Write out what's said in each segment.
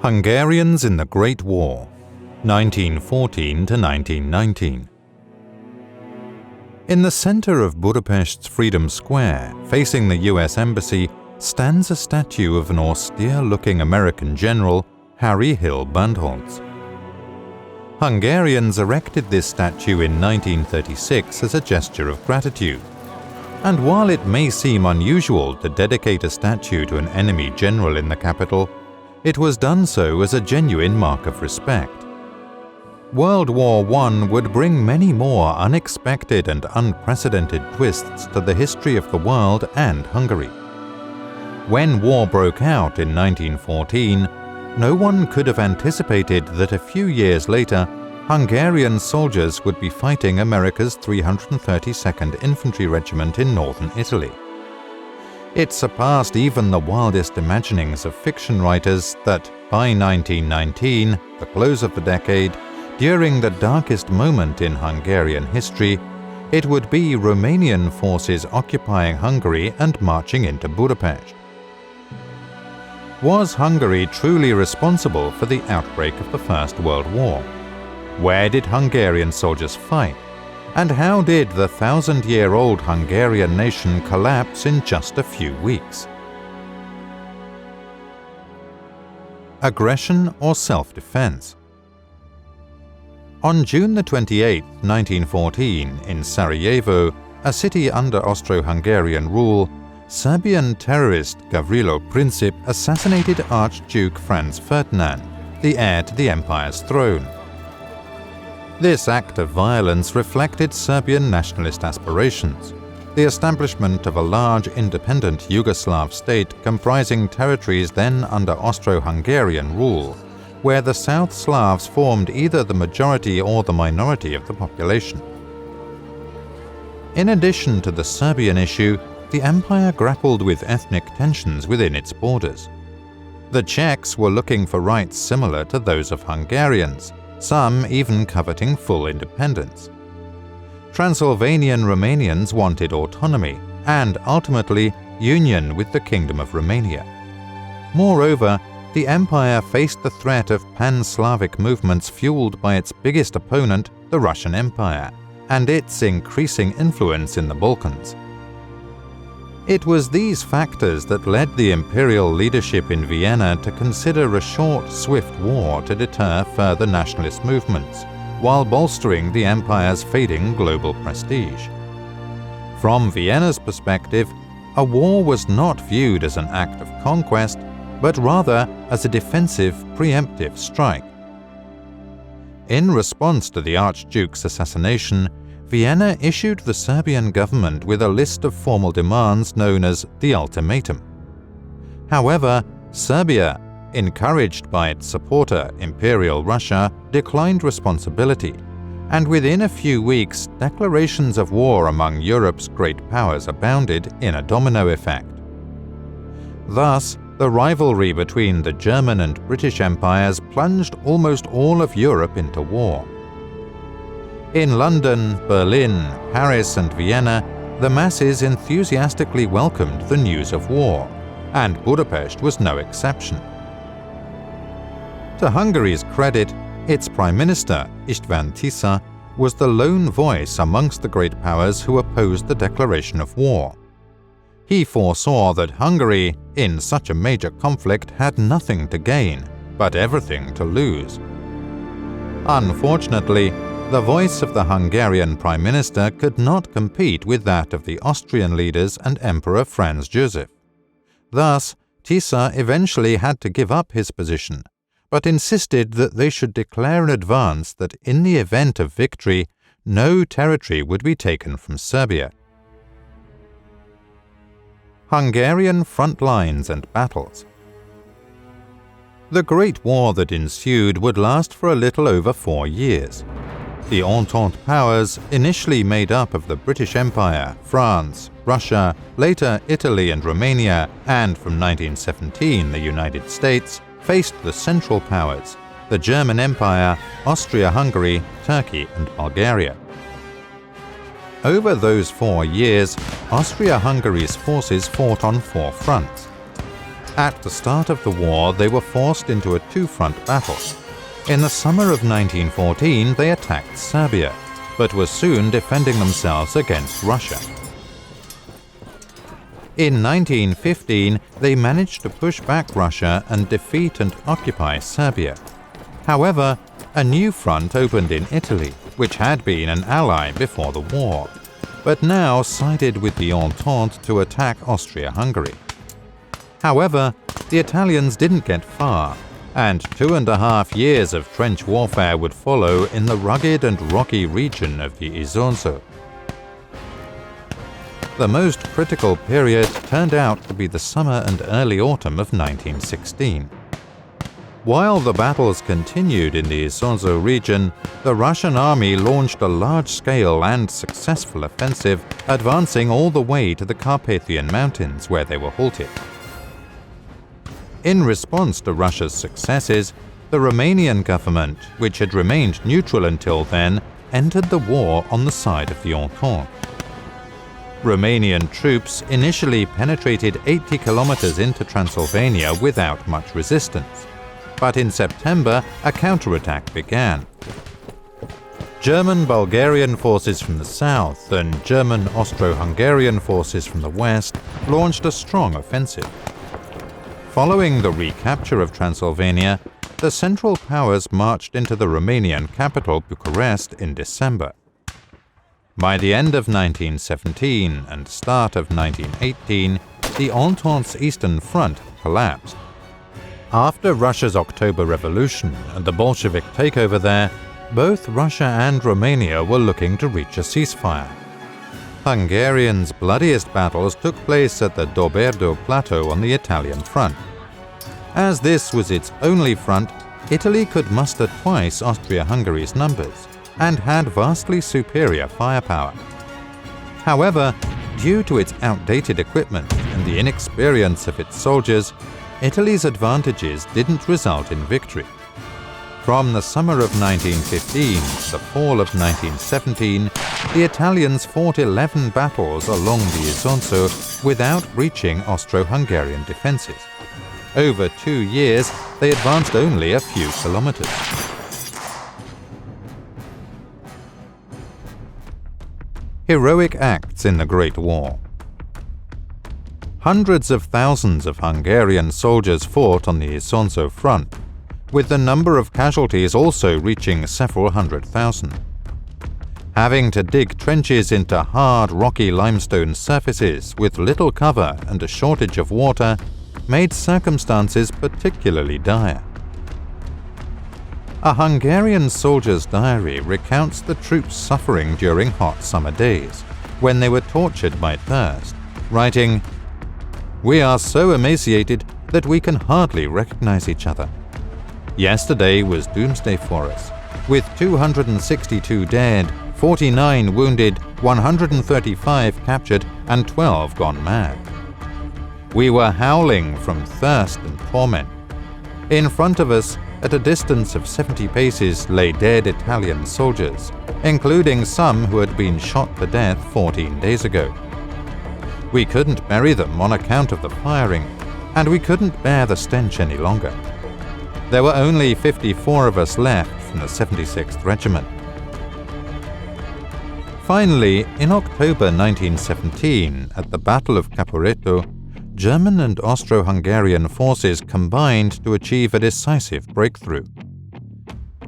Hungarians in the Great War, 1914 to 1919. In the center of Budapest's Freedom Square, facing the US Embassy, stands a statue of an austere-looking American general, Harry Hill Bandholz. Hungarians erected this statue in 1936 as a gesture of gratitude. And while it may seem unusual to dedicate a statue to an enemy general in the capital, it was done so as a genuine mark of respect. World War I would bring many more unexpected and unprecedented twists to the history of the world and Hungary. When war broke out in 1914, no one could have anticipated that a few years later, Hungarian soldiers would be fighting America's 332nd Infantry Regiment in northern Italy. It surpassed even the wildest imaginings of fiction writers that by 1919, the close of the decade, during the darkest moment in Hungarian history, it would be Romanian forces occupying Hungary and marching into Budapest. Was Hungary truly responsible for the outbreak of the First World War? Where did Hungarian soldiers fight? And how did the 1,000-year-old Hungarian nation collapse in just a few weeks? Aggression or self-defense? On June 28, 1914, in Sarajevo, a city under Austro-Hungarian rule, Serbian terrorist Gavrilo Princip assassinated Archduke Franz Ferdinand, the heir to the empire's throne. This act of violence reflected Serbian nationalist aspirations, the establishment of a large independent Yugoslav state comprising territories then under Austro-Hungarian rule, where the South Slavs formed either the majority or the minority of the population. In addition to the Serbian issue, the empire grappled with ethnic tensions within its borders. The Czechs were looking for rights similar to those of Hungarians, some even coveting full independence. Transylvanian Romanians wanted autonomy and, ultimately, union with the Kingdom of Romania. Moreover, the empire faced the threat of pan-Slavic movements fueled by its biggest opponent, the Russian Empire, and its increasing influence in the Balkans. It was these factors that led the imperial leadership in Vienna to consider a short, swift war to deter further nationalist movements, while bolstering the empire's fading global prestige. From Vienna's perspective, a war was not viewed as an act of conquest, but rather as a defensive, preemptive strike. In response to the Archduke's assassination, Vienna issued the Serbian government with a list of formal demands known as the ultimatum. However, Serbia, encouraged by its supporter Imperial Russia, declined responsibility, and within a few weeks declarations of war among Europe's great powers abounded in a domino effect. Thus, the rivalry between the German and British empires plunged almost all of Europe into war. In London, Berlin, Paris and Vienna, the masses enthusiastically welcomed the news of war, and Budapest was no exception. To Hungary's credit, its Prime Minister, István Tisza, was the lone voice amongst the great powers who opposed the declaration of war. He foresaw that Hungary, in such a major conflict, had nothing to gain, but everything to lose. Unfortunately, the voice of the Hungarian Prime Minister could not compete with that of the Austrian leaders and Emperor Franz Joseph. Thus, Tisza eventually had to give up his position, but insisted that they should declare in advance that in the event of victory, no territory would be taken from Serbia. Hungarian front lines and battles. The Great War that ensued would last for a little over 4 years. The Entente powers, initially made up of the British Empire, France, Russia, later Italy and Romania, and from 1917 the United States, faced the Central Powers, the German Empire, Austria-Hungary, Turkey and Bulgaria. Over those 4 years, Austria-Hungary's forces fought on 4 fronts. At the start of the war, they were forced into a two-front battle. In the summer of 1914, they attacked Serbia, but were soon defending themselves against Russia. In 1915, they managed to push back Russia and defeat and occupy Serbia. However, a new front opened in Italy, which had been an ally before the war, but now sided with the Entente to attack Austria-Hungary. However, the Italians didn't get far, and 2.5 years of trench warfare would follow in the rugged and rocky region of the Isonzo. The most critical period turned out to be the summer and early autumn of 1916. While the battles continued in the Isonzo region, the Russian army launched a large-scale and successful offensive, advancing all the way to the Carpathian Mountains, where they were halted. In response to Russia's successes, the Romanian government, which had remained neutral until then, entered the war on the side of the Entente. Romanian troops initially penetrated 80 kilometers into Transylvania without much resistance, but in September a counterattack began. German-Bulgarian forces from the south and German Austro-Hungarian forces from the west launched a strong offensive. Following the recapture of Transylvania, the Central Powers marched into the Romanian capital Bucharest in December. By the end of 1917 and start of 1918, the Entente's Eastern Front collapsed. After Russia's October Revolution and the Bolshevik takeover there, both Russia and Romania were looking to reach a ceasefire. Hungarians' bloodiest battles took place at the Doberdo Plateau on the Italian front. As this was its only front, Italy could muster twice Austria-Hungary's numbers and had vastly superior firepower. However, due to its outdated equipment and the inexperience of its soldiers, Italy's advantages didn't result in victory. From the summer of 1915 to the fall of 1917, the Italians fought 11 battles along the Isonzo without breaching Austro-Hungarian defenses. Over 2 years, they advanced only a few kilometers. Heroic acts in the Great War. Hundreds of thousands of Hungarian soldiers fought on the Isonzo front, with the number of casualties also reaching several hundred thousand. Having to dig trenches into hard, rocky limestone surfaces with little cover and a shortage of water made circumstances particularly dire. A Hungarian soldier's diary recounts the troops' suffering during hot summer days, when they were tortured by thirst, writing, "We are so emaciated that we can hardly recognize each other. Yesterday was doomsday for us, with 262 dead, 49 wounded, 135 captured, and 12 gone mad. We were howling from thirst and torment. In front of us, at a distance of 70 paces, lay dead Italian soldiers, including some who had been shot to death 14 days ago. We couldn't bury them on account of the firing, and we couldn't bear the stench any longer. There were only 54 of us left from the 76th Regiment." Finally, in October 1917, at the Battle of Caporetto, German and Austro-Hungarian forces combined to achieve a decisive breakthrough.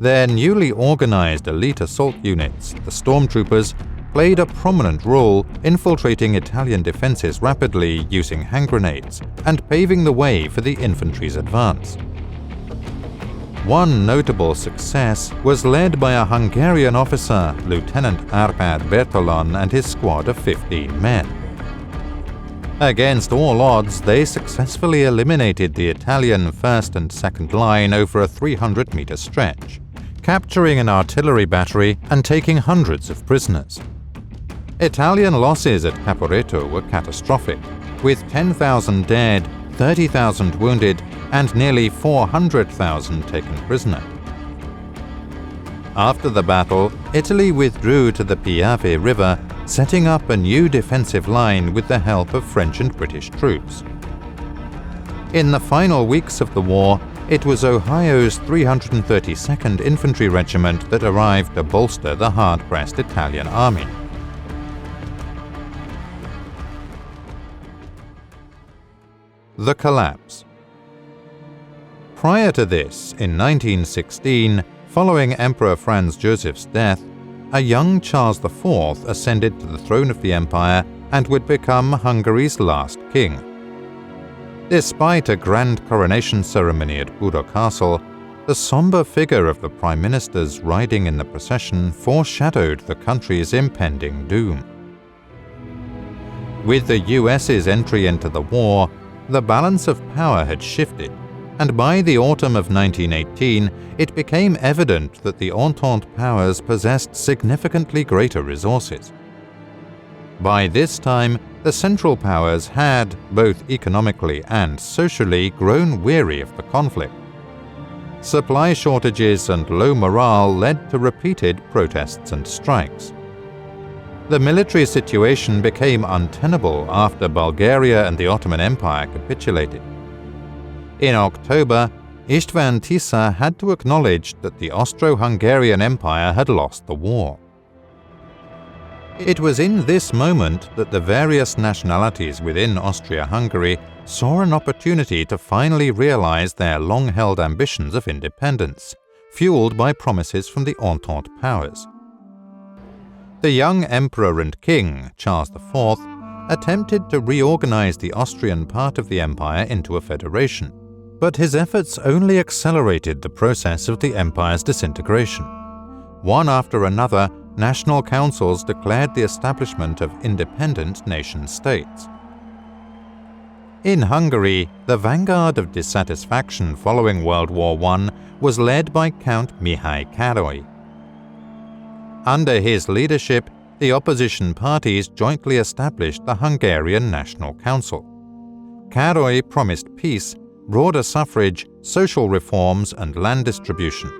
Their newly organized elite assault units, the stormtroopers, played a prominent role infiltrating Italian defenses rapidly using hand grenades and paving the way for the infantry's advance. One notable success was led by a Hungarian officer, Lieutenant Árpád Bertalan, and his squad of 15 men. Against all odds, they successfully eliminated the Italian first and second line over a 300-meter stretch, capturing an artillery battery and taking hundreds of prisoners. Italian losses at Caporetto were catastrophic, with 10,000 dead, 30,000 wounded, and nearly 400,000 taken prisoner. After the battle, Italy withdrew to the Piave River, setting up a new defensive line with the help of French and British troops. In the final weeks of the war, it was Ohio's 332nd Infantry Regiment that arrived to bolster the hard-pressed Italian army. The collapse. Prior to this, in 1916, following Emperor Franz Joseph's death, a young Charles IV ascended to the throne of the empire and would become Hungary's last king. Despite a grand coronation ceremony at Buda Castle, the somber figure of the prime ministers riding in the procession foreshadowed the country's impending doom. With the US's entry into the war, the balance of power had shifted, and by the autumn of 1918, it became evident that the Entente powers possessed significantly greater resources. By this time, the Central Powers had, both economically and socially, grown weary of the conflict. Supply shortages and low morale led to repeated protests and strikes. The military situation became untenable after Bulgaria and the Ottoman Empire capitulated. In October, István Tisza had to acknowledge that the Austro-Hungarian Empire had lost the war. It was in this moment that the various nationalities within Austria-Hungary saw an opportunity to finally realize their long-held ambitions of independence, fueled by promises from the Entente powers. The young emperor and king, Charles IV, attempted to reorganize the Austrian part of the empire into a federation, but his efforts only accelerated the process of the empire's disintegration. One after another, national councils declared the establishment of independent nation-states. In Hungary, the vanguard of dissatisfaction following World War I was led by Count Mihály Károlyi. Under his leadership, the opposition parties jointly established the Hungarian National Council. Károlyi promised peace, broader suffrage, social reforms, and land distribution.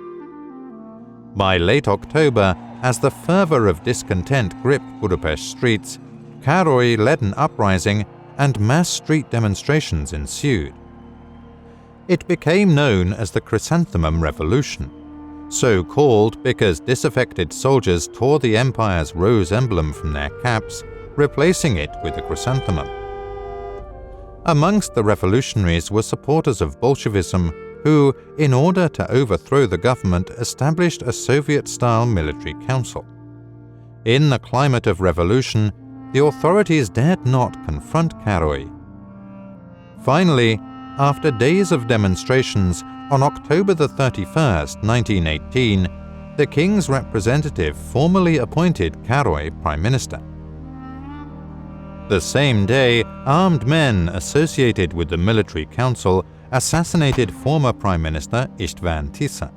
By late October, as the fervor of discontent gripped Budapest streets, Károlyi led an uprising and mass street demonstrations ensued. It became known as the Chrysanthemum Revolution, so called because disaffected soldiers tore the empire's rose emblem from their caps, replacing it with a chrysanthemum. Amongst the revolutionaries were supporters of Bolshevism who, in order to overthrow the government, established a Soviet-style military council. In the climate of revolution, the authorities dared not confront Károlyi. Finally, after days of demonstrations, on October 31, 1918, the king's representative formally appointed Károlyi prime minister. The same day, armed men associated with the military council assassinated former Prime Minister István Tisza.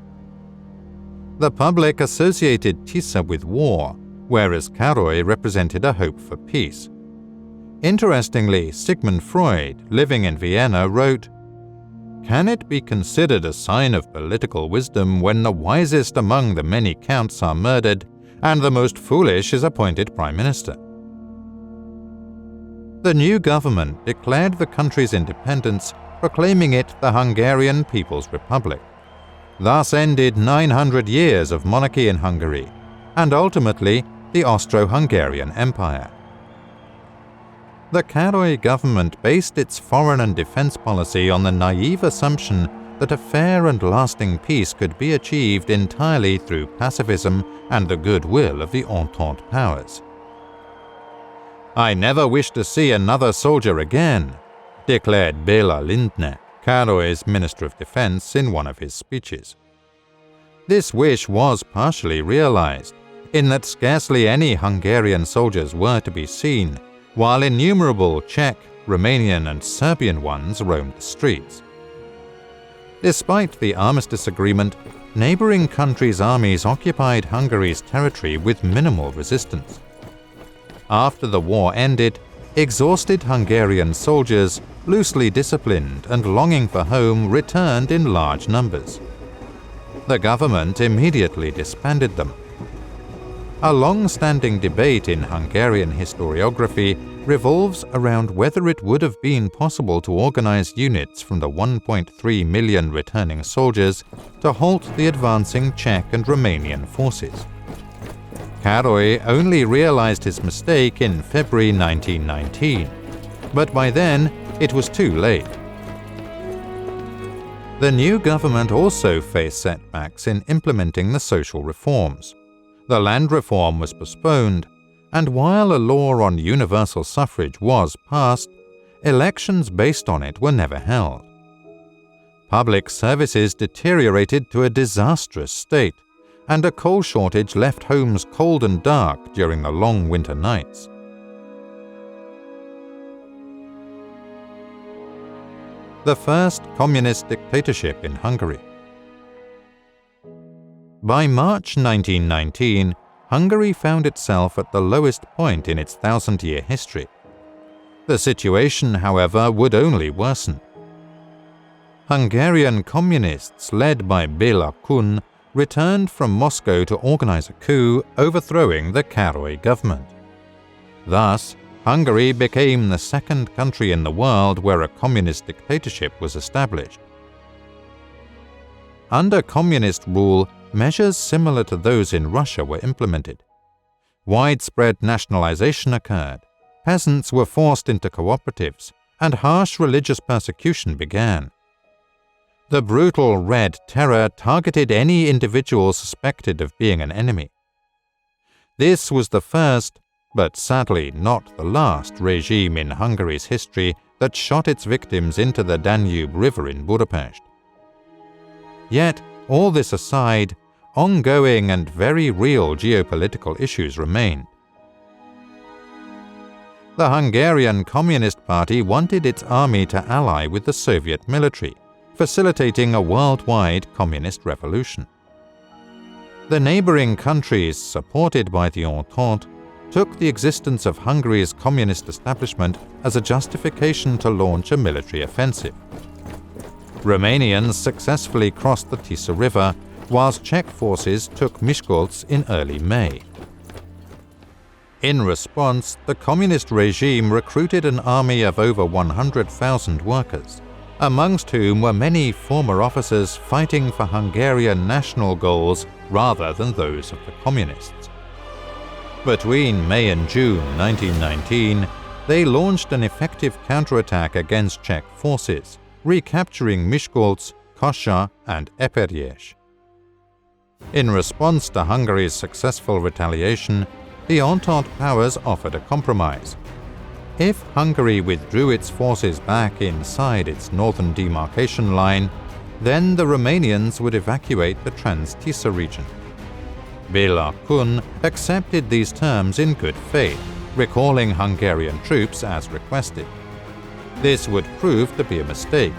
The public associated Tisza with war, whereas Károlyi represented a hope for peace. Interestingly, Sigmund Freud, living in Vienna, wrote, "Can it be considered a sign of political wisdom when the wisest among the many counts are murdered and the most foolish is appointed Prime Minister?" The new government declared the country's independence, proclaiming it the Hungarian People's Republic. Thus ended 900 years of monarchy in Hungary, and ultimately the Austro-Hungarian Empire. The Károlyi government based its foreign and defense policy on the naive assumption that a fair and lasting peace could be achieved entirely through pacifism and the goodwill of the Entente powers. "I never wish to see another soldier again," declared Béla Lindner, Károlyi's Minister of Defense, in one of his speeches. This wish was partially realized, in that scarcely any Hungarian soldiers were to be seen, while innumerable Czech, Romanian, and Serbian ones roamed the streets. Despite the armistice agreement, neighboring countries' armies occupied Hungary's territory with minimal resistance. After the war ended, exhausted Hungarian soldiers, loosely disciplined and longing for home, returned in large numbers. The government immediately disbanded them. A long-standing debate in Hungarian historiography revolves around whether it would have been possible to organize units from the 1.3 million returning soldiers to halt the advancing Czech and Romanian forces. Károlyi only realized his mistake in February 1919, but by then it was too late. The new government also faced setbacks in implementing the social reforms. The land reform was postponed, and while a law on universal suffrage was passed, elections based on it were never held. Public services deteriorated to a disastrous state, and a coal shortage left homes cold and dark during the long winter nights. The first communist dictatorship in Hungary. By March 1919, Hungary found itself at the lowest point in its thousand-year history. The situation, however, would only worsen. Hungarian communists led by Béla Kun returned from Moscow to organize a coup, overthrowing the Károlyi government. Thus, Hungary became the second country in the world where a communist dictatorship was established. Under communist rule, measures similar to those in Russia were implemented. Widespread nationalization occurred, peasants were forced into cooperatives, and harsh religious persecution began. The brutal Red Terror targeted any individual suspected of being an enemy. This was the first, but sadly not the last, regime in Hungary's history that shot its victims into the Danube River in Budapest. Yet, all this aside, ongoing and very real geopolitical issues remain. The Hungarian Communist Party wanted its army to ally with the Soviet military, facilitating a worldwide communist revolution. The neighboring countries, supported by the Entente, took the existence of Hungary's communist establishment as a justification to launch a military offensive. Romanians successfully crossed the Tisza River, whilst Czech forces took Miskolc in early May. In response, the communist regime recruited an army of over 100,000 workers, amongst whom were many former officers fighting for Hungarian national goals rather than those of the communists. Between May and June 1919, they launched an effective counterattack against Czech forces, recapturing Miskolc, Kassa, and Eperjes. In response to Hungary's successful retaliation, the Entente powers offered a compromise. If Hungary withdrew its forces back inside its northern demarcation line, then the Romanians would evacuate the Trans-Tisza region. Béla Kun accepted these terms in good faith, recalling Hungarian troops as requested. This would prove to be a mistake.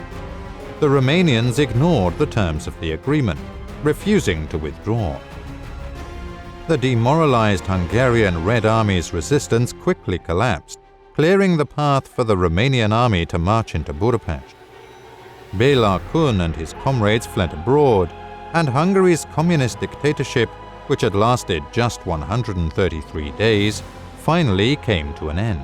The Romanians ignored the terms of the agreement, refusing to withdraw. The demoralized Hungarian Red Army's resistance quickly collapsed, clearing the path for the Romanian army to march into Budapest. Béla Kun and his comrades fled abroad, and Hungary's communist dictatorship, which had lasted just 133 days, finally came to an end.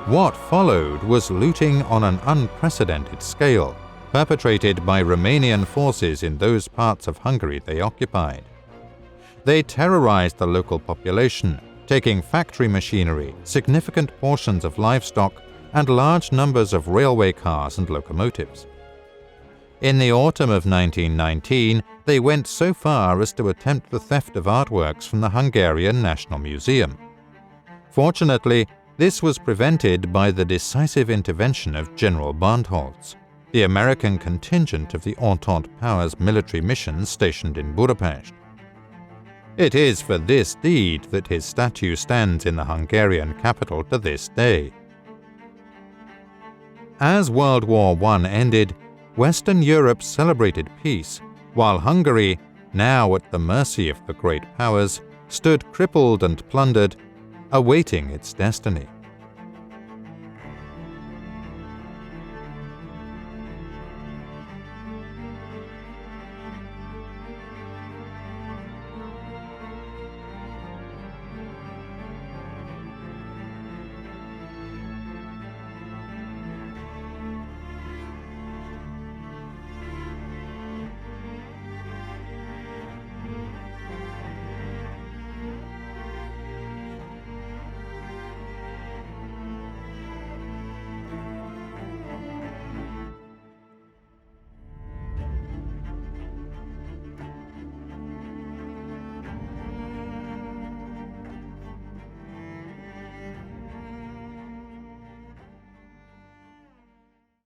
What followed was looting on an unprecedented scale, perpetrated by Romanian forces in those parts of Hungary they occupied. They terrorized the local population, taking factory machinery, significant portions of livestock, and large numbers of railway cars and locomotives. In the autumn of 1919, they went so far as to attempt the theft of artworks from the Hungarian National Museum. Fortunately, this was prevented by the decisive intervention of General Bartholz, the American contingent of the Entente powers' military mission stationed in Budapest. It is for this deed that his statue stands in the Hungarian capital to this day. As World War I ended, Western Europe celebrated peace, while Hungary, now at the mercy of the great powers, stood crippled and plundered, awaiting its destiny.